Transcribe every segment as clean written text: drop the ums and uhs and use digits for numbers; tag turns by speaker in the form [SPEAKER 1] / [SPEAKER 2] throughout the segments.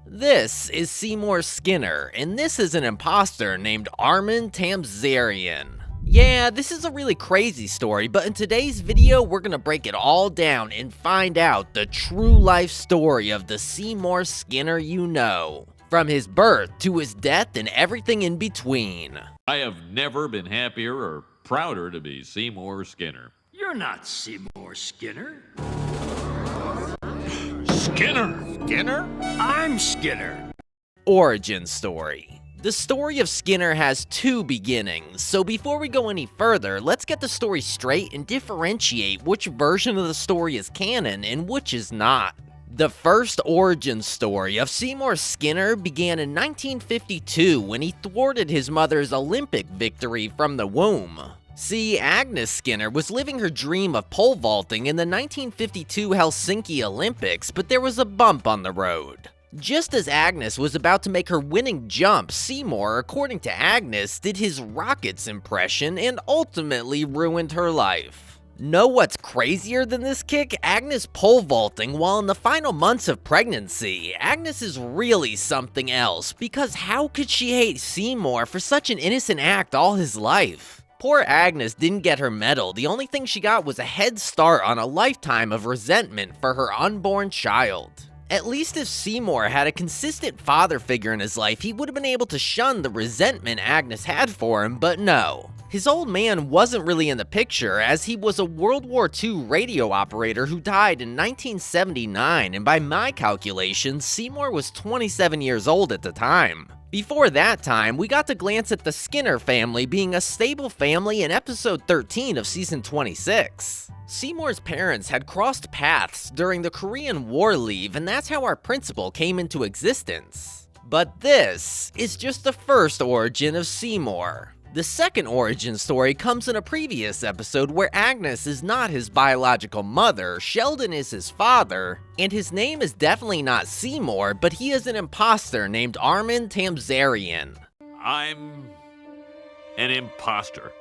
[SPEAKER 1] This is Seymour Skinner, and this is an imposter named Armin Tamzarian. Yeah, this is a really crazy story, but in today's video, we're gonna break it all down and find out the true life story of the Seymour Skinner you know. From his birth to his death and everything in between.
[SPEAKER 2] I have never been happier or prouder to be Seymour Skinner.
[SPEAKER 3] You're not Seymour Skinner.
[SPEAKER 2] Skinner!
[SPEAKER 1] Skinner?
[SPEAKER 3] I'm Skinner.
[SPEAKER 1] Origin story. The story of Skinner has two beginnings, so before we go any further, let's get the story straight and differentiate which version of the story is canon and which is not. The first origin story of Seymour Skinner began in 1952 when he thwarted his mother's Olympic victory from the womb. See, Agnes Skinner was living her dream of pole vaulting in the 1952 Helsinki Olympics, but there was a bump on the road. Just as Agnes was about to make her winning jump, Seymour, according to Agnes, did his Rockets impression and ultimately ruined her life. Know what's crazier than this kick? Agnes pole vaulting while in the final months of pregnancy. Agnes is really something else, because how could she hate Seymour for such an innocent act all his life? Poor Agnes didn't get her medal, the only thing she got was a head start on a lifetime of resentment for her unborn child. At least if Seymour had a consistent father figure in his life, he would have been able to shun the resentment Agnes had for him, but no. His old man wasn't really in the picture, as he was a World War II radio operator who died in 1979, and by my calculations, Seymour was 27 years old at the time. Before that time, we got to glance at the Skinner family being a stable family in episode 13 of season 26. Seymour's parents had crossed paths during the Korean War leave, and that's how our principal came into existence. But this is just the first origin of Seymour. The second origin story comes in a previous episode where Agnes is not his biological mother, Sheldon is his father, and his name is definitely not Seymour, but he is an imposter named Armin Tamzarian.
[SPEAKER 2] I'm an imposter.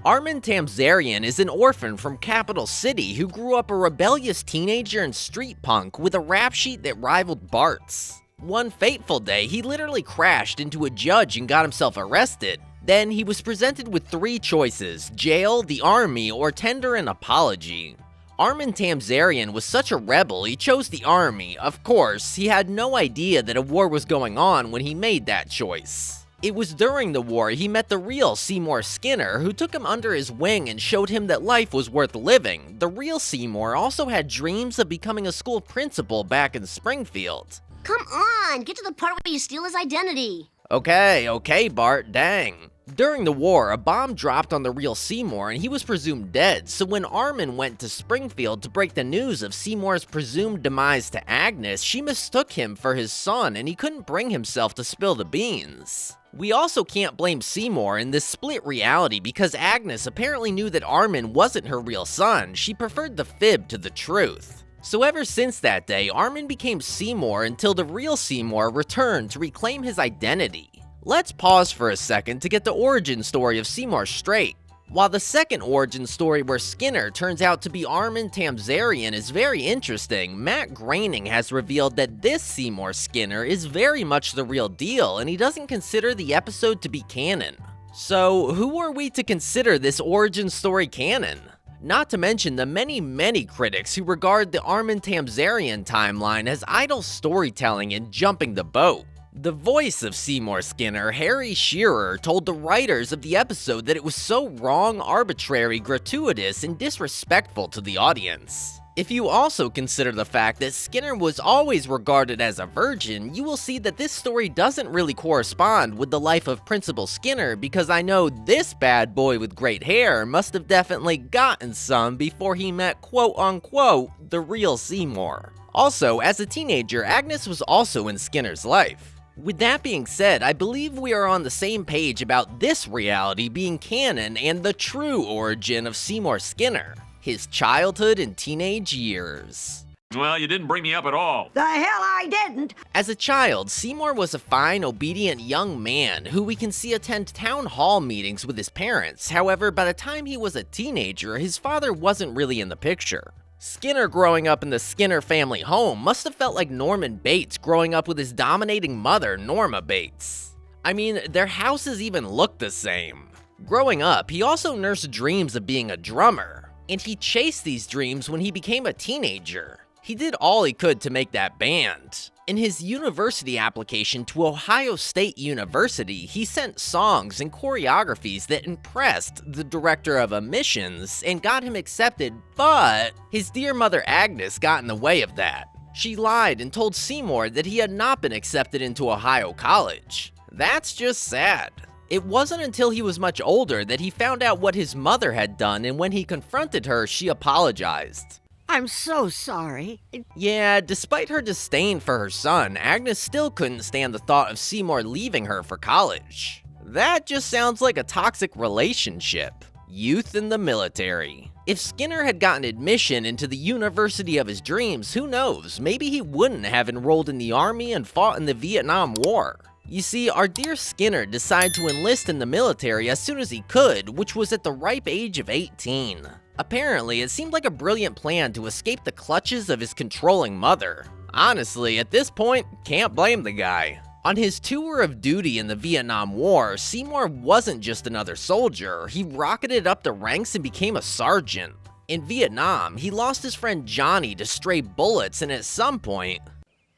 [SPEAKER 1] Armin Tamzarian is an orphan from Capital City who grew up a rebellious teenager and street punk with a rap sheet that rivaled Bart's. One fateful day, he literally crashed into a judge and got himself arrested. Then he was presented with three choices: jail, the army, or tender an apology. Armin Tamzarian was such a rebel, he chose the army. Of course, he had no idea that a war was going on when he made that choice. It was during the war he met the real Seymour Skinner, who took him under his wing and showed him that life was worth living. The real Seymour also had dreams of becoming a school principal back in Springfield.
[SPEAKER 4] Come on, get to the part where you steal his identity.
[SPEAKER 1] Okay, Bart, dang. During the war, a bomb dropped on the real Seymour and he was presumed dead, so when Armin went to Springfield to break the news of Seymour's presumed demise to Agnes, she mistook him for his son and he couldn't bring himself to spill the beans. We also can't blame Seymour in this split reality because Agnes apparently knew that Armin wasn't her real son. She preferred the fib to the truth. So ever since that day, Armin became Seymour until the real Seymour returned to reclaim his identity. Let's pause for a second to get the origin story of Seymour straight. While the second origin story where Skinner turns out to be Armin Tamzarian is very interesting, Matt Groening has revealed that this Seymour Skinner is very much the real deal and he doesn't consider the episode to be canon. So who are we to consider this origin story canon? Not to mention the many critics who regard the Armin Tamzarian timeline as idle storytelling and jumping the boat. The voice of Seymour Skinner, Harry Shearer, told the writers of the episode that it was so wrong, arbitrary, gratuitous, and disrespectful to the audience. If you also consider the fact that Skinner was always regarded as a virgin, you will see that this story doesn't really correspond with the life of Principal Skinner, because I know this bad boy with great hair must have definitely gotten some before he met quote-unquote the real Seymour. Also, as a teenager, Agnes was also in Skinner's life. With that being said, I believe we are on the same page about this reality being canon and the true origin of Seymour Skinner, his childhood and teenage years.
[SPEAKER 2] Well, you didn't bring me up at all.
[SPEAKER 5] The hell I didn't!
[SPEAKER 1] As a child, Seymour was a fine, obedient young man who we can see attend town hall meetings with his parents. However, by the time he was a teenager, his father wasn't really in the picture. Skinner growing up in the Skinner family home must have felt like Norman Bates growing up with his dominating mother, Norma Bates. I mean, their houses even look the same. Growing up, he also nursed dreams of being a drummer, and he chased these dreams when he became a teenager. He did all he could to make that band. In his university application to Ohio State University, he sent songs and choreographies that impressed the director of admissions and got him accepted, but his dear mother Agnes got in the way of that. She lied and told Seymour that he had not been accepted into Ohio College. That's just sad. It wasn't until he was much older that he found out what his mother had done, and when he confronted her, she apologized.
[SPEAKER 5] I'm so sorry.
[SPEAKER 1] Yeah, despite her disdain for her son, Agnes still couldn't stand the thought of Seymour leaving her for college. That just sounds like a toxic relationship. Youth in the military. If Skinner had gotten admission into the university of his dreams, who knows, maybe he wouldn't have enrolled in the army and fought in the Vietnam War. You see, our dear Skinner decided to enlist in the military as soon as he could, which was at the ripe age of 18. Apparently, it seemed like a brilliant plan to escape the clutches of his controlling mother. Honestly, at this point, can't blame the guy. On his tour of duty in the Vietnam War, Seymour wasn't just another soldier, he rocketed up the ranks and became a sergeant. In Vietnam, he lost his friend Johnny to stray bullets, and at some point...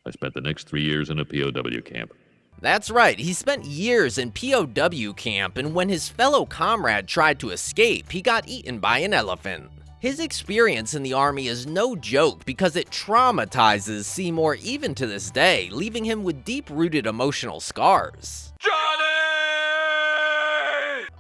[SPEAKER 2] I spent the next 3 years in a POW camp.
[SPEAKER 1] That's right, he spent years in POW camp, and when his fellow comrade tried to escape, he got eaten by an elephant. His experience in the army is no joke because it traumatizes Seymour even to this day, leaving him with deep-rooted emotional scars.
[SPEAKER 2] Johnny!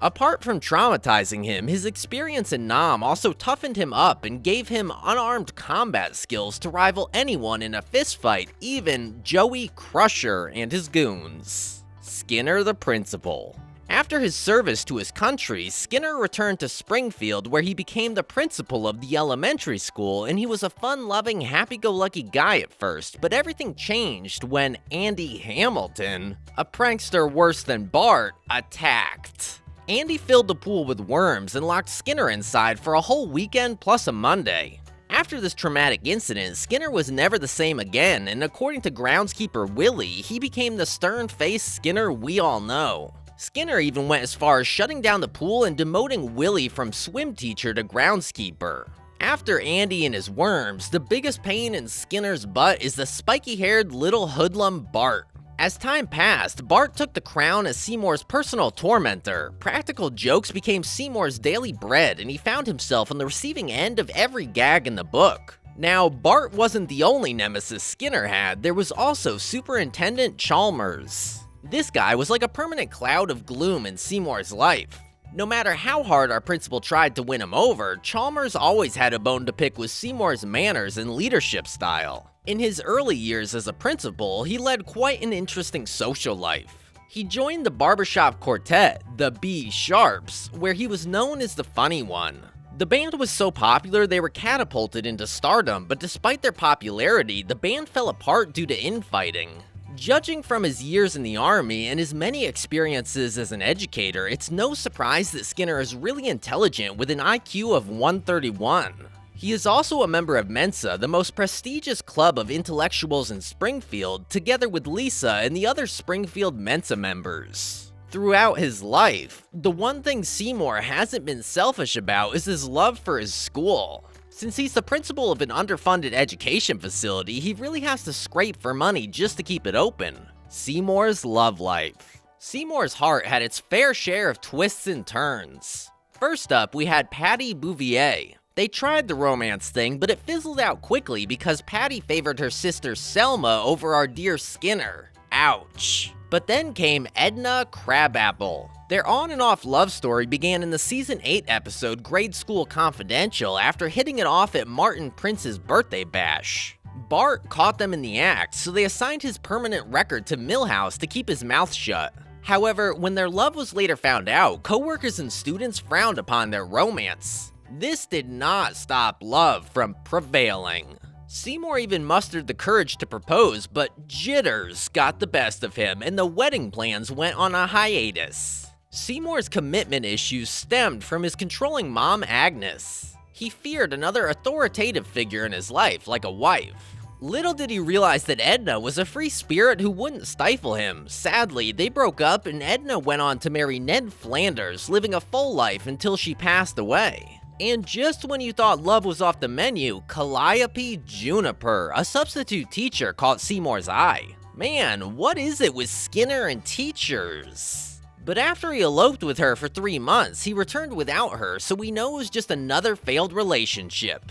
[SPEAKER 1] Apart from traumatizing him, his experience in Nam also toughened him up and gave him unarmed combat skills to rival anyone in a fistfight, even Joey Crusher and his goons. Skinner the principal. After his service to his country, Skinner returned to Springfield where he became the principal of the elementary school, and he was a fun-loving, happy-go-lucky guy at first, but everything changed when Andy Hamilton, a prankster worse than Bart, attacked. Andy filled the pool with worms and locked Skinner inside for a whole weekend plus a Monday. After this traumatic incident, Skinner was never the same again, and according to groundskeeper Willie, he became the stern-faced Skinner we all know. Skinner even went as far as shutting down the pool and demoting Willie from swim teacher to groundskeeper. After Andy and his worms, the biggest pain in Skinner's butt is the spiky-haired little hoodlum Bart. As time passed, Bart took the crown as Seymour's personal tormentor. Practical jokes became Seymour's daily bread, and he found himself on the receiving end of every gag in the book. Now, Bart wasn't the only nemesis Skinner had, there was also Superintendent Chalmers. This guy was like a permanent cloud of gloom in Seymour's life. No matter how hard our principal tried to win him over, Chalmers always had a bone to pick with Seymour's manners and leadership style. In his early years as a principal, he led quite an interesting social life. He joined the barbershop quartet, the B Sharps, where he was known as the funny one. The band was so popular they were catapulted into stardom, but despite their popularity, the band fell apart due to infighting. Judging from his years in the army and his many experiences as an educator, it's no surprise that Skinner is really intelligent with an IQ of 131. He is also a member of Mensa, the most prestigious club of intellectuals in Springfield, together with Lisa and the other Springfield Mensa members. Throughout his life, the one thing Seymour hasn't been selfish about is his love for his school. Since he's the principal of an underfunded education facility, he really has to scrape for money just to keep it open. Seymour's love life. Seymour's heart had its fair share of twists and turns. First up, we had Patty Bouvier. They tried the romance thing, but it fizzled out quickly because Patty favored her sister Selma over our dear Skinner. Ouch. But then came Edna Crabapple. Their on and off love story began in the season 8 episode Grade School Confidential after hitting it off at Martin Prince's birthday bash. Bart caught them in the act, so they assigned his permanent record to Milhouse to keep his mouth shut. However, when their love was later found out, coworkers and students frowned upon their romance. This did not stop love from prevailing. Seymour even mustered the courage to propose, but jitters got the best of him and the wedding plans went on a hiatus. Seymour's commitment issues stemmed from his controlling mom, Agnes. He feared another authoritative figure in his life, like a wife. Little did he realize that Edna was a free spirit who wouldn't stifle him. Sadly, they broke up and Edna went on to marry Ned Flanders, living a full life until she passed away. And just when you thought love was off the menu, Calliope Juniper, a substitute teacher, caught Seymour's eye. Man, what is it with Skinner and teachers? But after he eloped with her for 3 months, he returned without her, so we know it was just another failed relationship.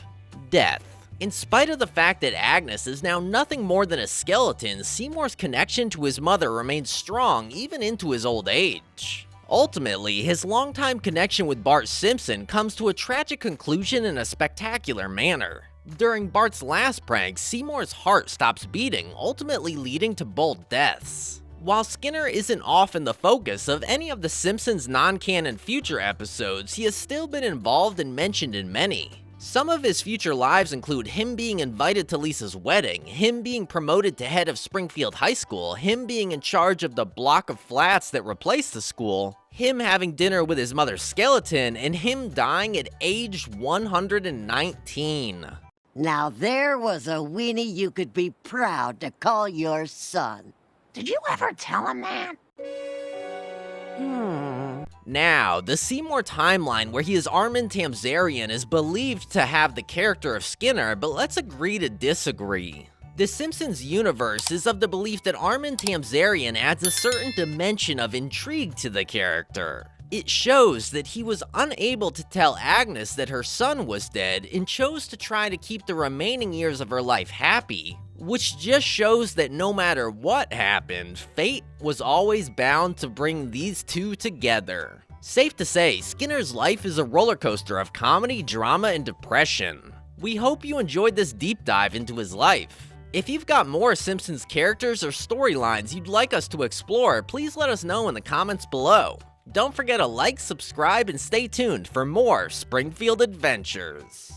[SPEAKER 1] Death. In spite of the fact that Agnes is now nothing more than a skeleton, Seymour's connection to his mother remains strong even into his old age. Ultimately, his longtime connection with Bart Simpson comes to a tragic conclusion in a spectacular manner. During Bart's last prank, Seymour's heart stops beating, ultimately leading to both deaths. While Skinner isn't often the focus of any of the Simpsons non-canon future episodes, he has still been involved and mentioned in many. Some of his future lives include him being invited to Lisa's wedding, him being promoted to head of Springfield High School, him being in charge of the block of flats that replaced the school, him having dinner with his mother's skeleton, and him dying at age 119.
[SPEAKER 5] Now there was a weenie you could be proud to call your son.
[SPEAKER 6] Did you ever tell him that?
[SPEAKER 1] Now, the Seymour timeline where he is Armin Tamzarian is believed to have the character of Skinner, but let's agree to disagree. The Simpsons universe is of the belief that Armin Tamzarian adds a certain dimension of intrigue to the character. It shows that he was unable to tell Agnes that her son was dead and chose to try to keep the remaining years of her life happy, which just shows that no matter what happened, fate was always bound to bring these two together. Safe to say, Skinner's life is a roller coaster of comedy, drama, and depression. We hope you enjoyed this deep dive into his life. If you've got more Simpsons characters or storylines you'd like us to explore, please let us know in the comments below. Don't forget to like, subscribe, and stay tuned for more Springfield adventures.